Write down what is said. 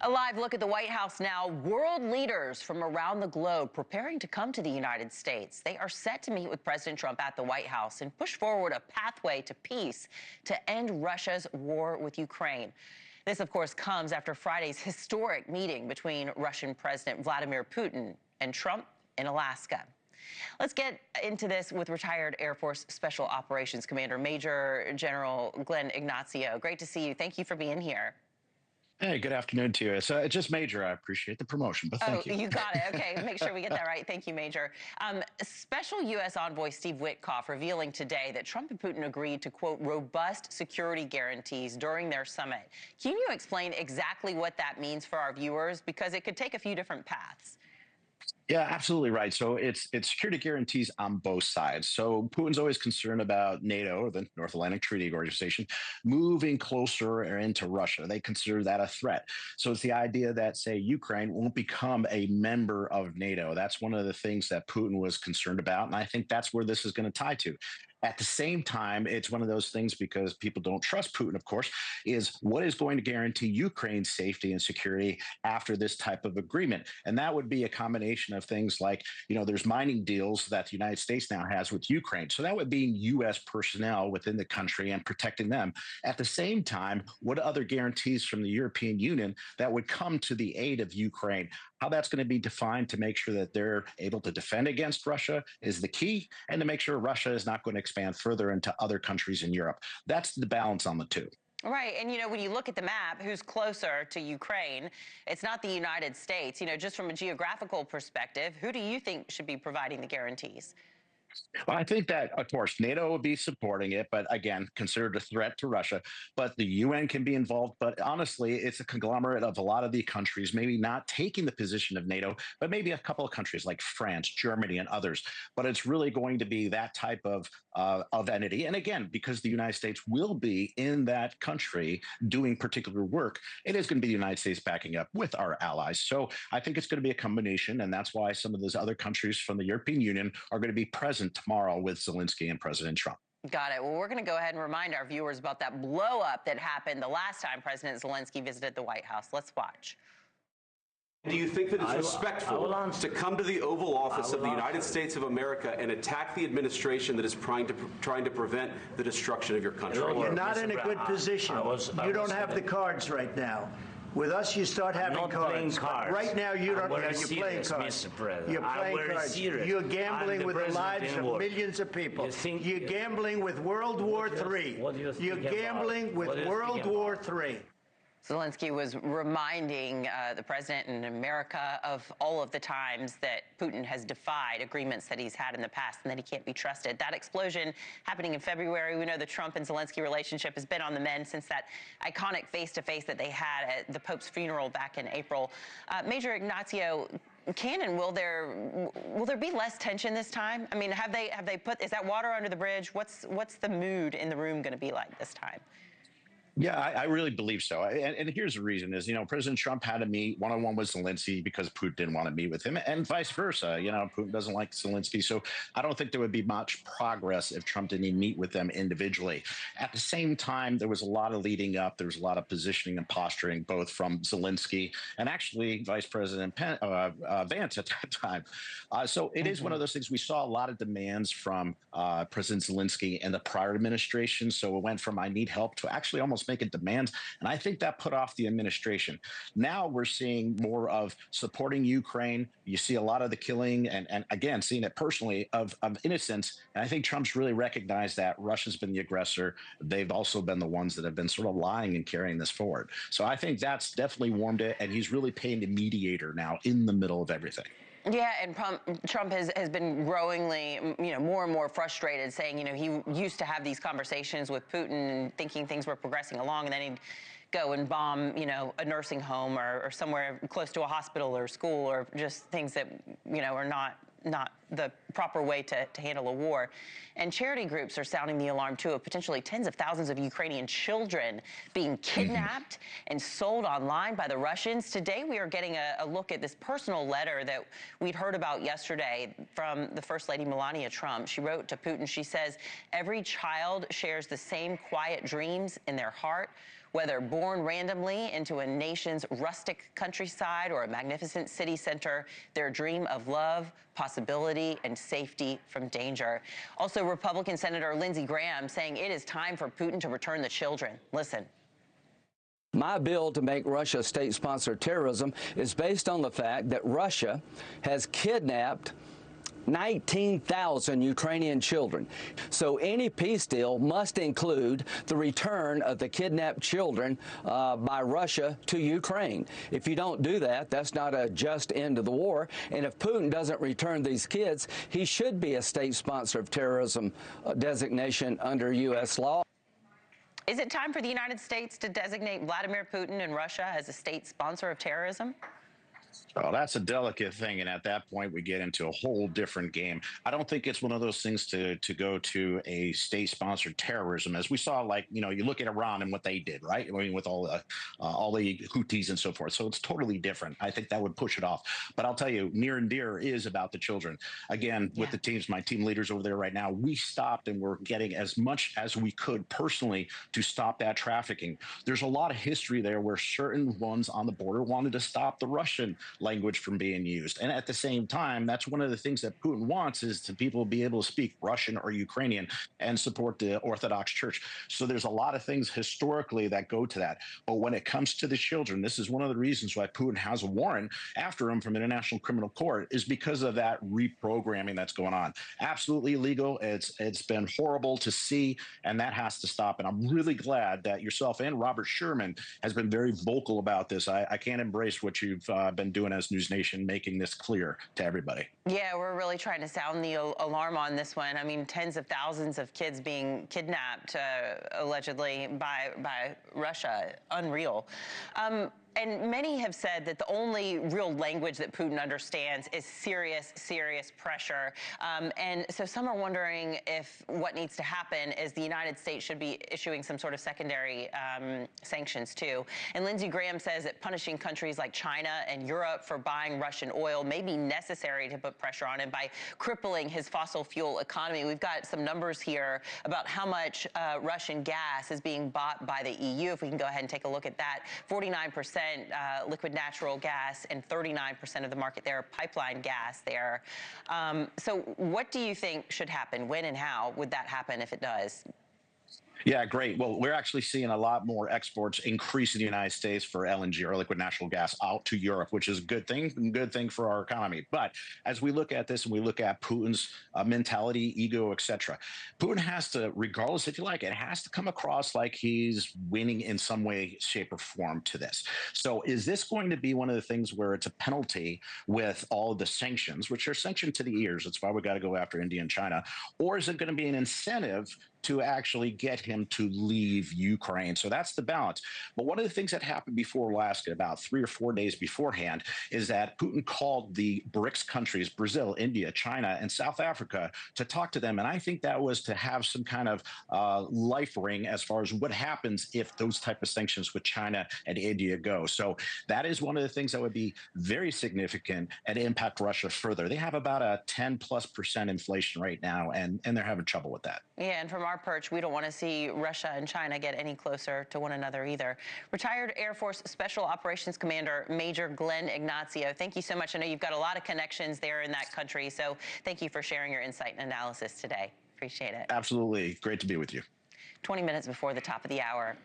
A live look at the White House now. World leaders from around the globe preparing to come to the United States. They are set to meet with President Trump at the White House and push forward a pathway to peace to end Russia's war with Ukraine. This, of course, comes after Friday's historic meeting between Russian President Vladimir Putin and Trump in Alaska. Let's get into this with retired Air Force Special Operations Commander Major General Glenn Ignazio. Great to see you. Thank you for being here. Hey, good afternoon to you. It's just Major. I appreciate the promotion, but thank you. Oh, you got it. Okay, make sure we get that right. Thank you, Major. Special U.S. Envoy Steve Witkoff revealing today that Trump and Putin agreed to, quote, robust security guarantees during their summit. Can you explain exactly what that means for our viewers? Because it could take a few different paths. Yeah, absolutely right. So it's security guarantees on both sides. So Putin's always concerned about NATO, or the North Atlantic Treaty Organization, moving closer into Russia. They consider that a threat. So it's the idea that, say, Ukraine won't become a member of NATO. That's one of the things that Putin was concerned about. And I think that's where this is going to tie to. At the same time, it's one of those things, because people don't trust Putin, of course, is what is going to guarantee Ukraine's safety and security after this type of agreement. And that would be a combination of things like, there's mining deals that the United States now has with Ukraine. So that would be U.S. personnel within the country and protecting them. At the same time, what other guarantees from the European Union that would come to the aid of Ukraine? How that's going to be defined to make sure that they're able to defend against Russia is the key, and to make sure Russia is not going to expand further into other countries in Europe. That's the balance on the two. Right. And, when you look at the map, who's closer to Ukraine? It's not the United States. Just from a geographical perspective, who do you think should be providing the guarantees? Well, I think that, of course, NATO will be supporting it, but again, considered a threat to Russia. But the UN can be involved. But honestly, it's a conglomerate of a lot of the countries, maybe not taking the position of NATO, but maybe a couple of countries like France, Germany, and others. But it's really going to be that type of entity. And again, because the United States will be in that country doing particular work, it is going to be the United States backing up with our allies. So I think it's going to be a combination. And that's why some of those other countries from the European Union are going to be present tomorrow with Zelensky and President Trump. Got it. Well, we're going to go ahead and remind our viewers about that blow up that happened the last time President Zelensky visited the White House. Let's watch. Do you think that it's respectful to come to the Oval Office of the United States of America and attack the administration that is trying to prevent the destruction of your country? You're not in a good position. You don't have the cards right now. With us, you start having cards. Right now, you don't. You're playing cards. You're playing cards. You're gambling with the lives of millions of people. You're gambling with World War III. You're gambling with World War III. Zelensky was reminding the president in America of all of the times that Putin has defied agreements that he's had in the past and that he can't be trusted. That explosion happening in February. We know the Trump and Zelensky relationship has been on the mend since that iconic face-to-face that they had at the Pope's funeral back in April. Major Ignazio, can and will there be less tension this time? I mean, have they put, is that water under the bridge? What's the mood in the room going to be like this time? Yeah, I really believe so. And here's the reason is, President Trump had to meet one-on-one with Zelensky because Putin didn't want to meet with him, and vice versa. Putin doesn't like Zelensky. So I don't think there would be much progress if Trump didn't meet with them individually. At the same time, there was a lot of leading up. There was a lot of positioning and posturing, both from Zelensky and actually Vice President Vance at that time. So it is one of those things. We saw a lot of demands from President Zelensky and the prior administration. So it went from I need help to actually almost making demands. And I think that put off the administration. Now we're seeing more of supporting Ukraine. You see a lot of the killing and again, seeing it personally of innocents. And I think Trump's really recognized that Russia's been the aggressor. They've also been the ones that have been sort of lying and carrying this forward. So I think that's definitely warmed it. And he's really paying the mediator now in the middle of everything. Yeah, and Trump has been growingly, more and more frustrated, saying, he used to have these conversations with Putin and thinking things were progressing along, and then he'd go and bomb, a nursing home or somewhere close to a hospital or school, or just things that, are not the proper way to handle a war. And charity groups are sounding the alarm, too, of potentially tens of thousands of Ukrainian children being kidnapped and sold online by the Russians. Today, we are getting a look at this personal letter that we'd heard about yesterday from the First Lady Melania Trump. She wrote to Putin, she says, "Every child shares the same quiet dreams in their heart. Whether born randomly into a nation's rustic countryside or a magnificent city center, their dream of love, possibility, and safety from danger. Also, Republican Senator Lindsey Graham saying it is time for Putin to return the children. Listen. My bill to make Russia a state-sponsored terrorism is based on the fact that Russia has kidnapped 19,000 Ukrainian children. So any peace deal must include the return of the kidnapped children by Russia to Ukraine. If you don't do that, that's not a just end to the war. And if Putin doesn't return these kids, he should be a state sponsor of terrorism designation under U.S. law. Is it time for the United States to designate Vladimir Putin and Russia as a state sponsor of terrorism? Oh, that's a delicate thing, and at that point, we get into a whole different game. I don't think it's one of those things to go to a state-sponsored terrorism, as we saw. Like, you look at Iran and what they did, right? I mean, with all the Houthis and so forth. So it's totally different. I think that would push it off. But I'll tell you, near and dear is about the children. Again, with the teams, my team leaders over there right now, we stopped and we're getting as much as we could personally to stop that trafficking. There's a lot of history there where certain ones on the border wanted to stop the Russian language from being used. And at the same time, that's one of the things that Putin wants, is to people be able to speak Russian or Ukrainian and support the Orthodox Church. So there's a lot of things historically that go to that. But when it comes to the children, this is one of the reasons why Putin has a warrant after him from International Criminal Court, is because of that reprogramming that's going on. Absolutely illegal. It's been horrible to see, and that has to stop. And I'm really glad that yourself and Robert Sherman has been very vocal about this. I can't embrace what you've been doing as Newsnation, making this clear to everybody. Yeah, we're really trying to sound the alarm on this one. I mean, tens of thousands of kids being kidnapped, allegedly, by Russia. Unreal. And many have said that the only real language that Putin understands is serious, serious pressure. And so some are wondering if what needs to happen is the United States should be issuing some sort of secondary sanctions too. And Lindsey Graham says that punishing countries like China and Europe for buying Russian oil may be necessary to put pressure on him by crippling his fossil fuel economy. We've got some numbers here about how much Russian gas is being bought by the EU. If we can go ahead and take a look at that, 49% liquid natural gas, and 39% of the market there, pipeline gas there. So what do you think should happen? When and how would that happen if it does? Yeah, great. Well, we're actually seeing a lot more exports increase in the United States for LNG, or liquid natural gas, out to Europe, which is a good thing, and good thing for our economy. But as we look at this and we look at Putin's mentality, ego, etc., Putin has to, regardless if you like it, has to come across like he's winning in some way, shape, or form to this. So is this going to be one of the things where it's a penalty with all of the sanctions, which are sanctioned to the ears? That's why we got to go after India and China. Or is it going to be an incentive to actually get him to leave Ukraine? So that's the balance. But one of the things that happened before Alaska, about 3 or 4 days beforehand, is that Putin called the BRICS countries, Brazil, India, China, and South Africa, to talk to them. And I think that was to have some kind of life ring as far as what happens if those type of sanctions with China and India go. So that is one of the things that would be very significant and impact Russia further. They have about a 10+% inflation right now, and they're having trouble with that. Yeah, and from our perch, we don't want to see Russia and China get any closer to one another either. Retired Air Force Special Operations Commander Major Glenn Ignacio, thank you so much. I know you've got a lot of connections there in that country, so thank you for sharing your insight and analysis today. Appreciate it. Absolutely. Great to be with you. 20 minutes before the top of the hour.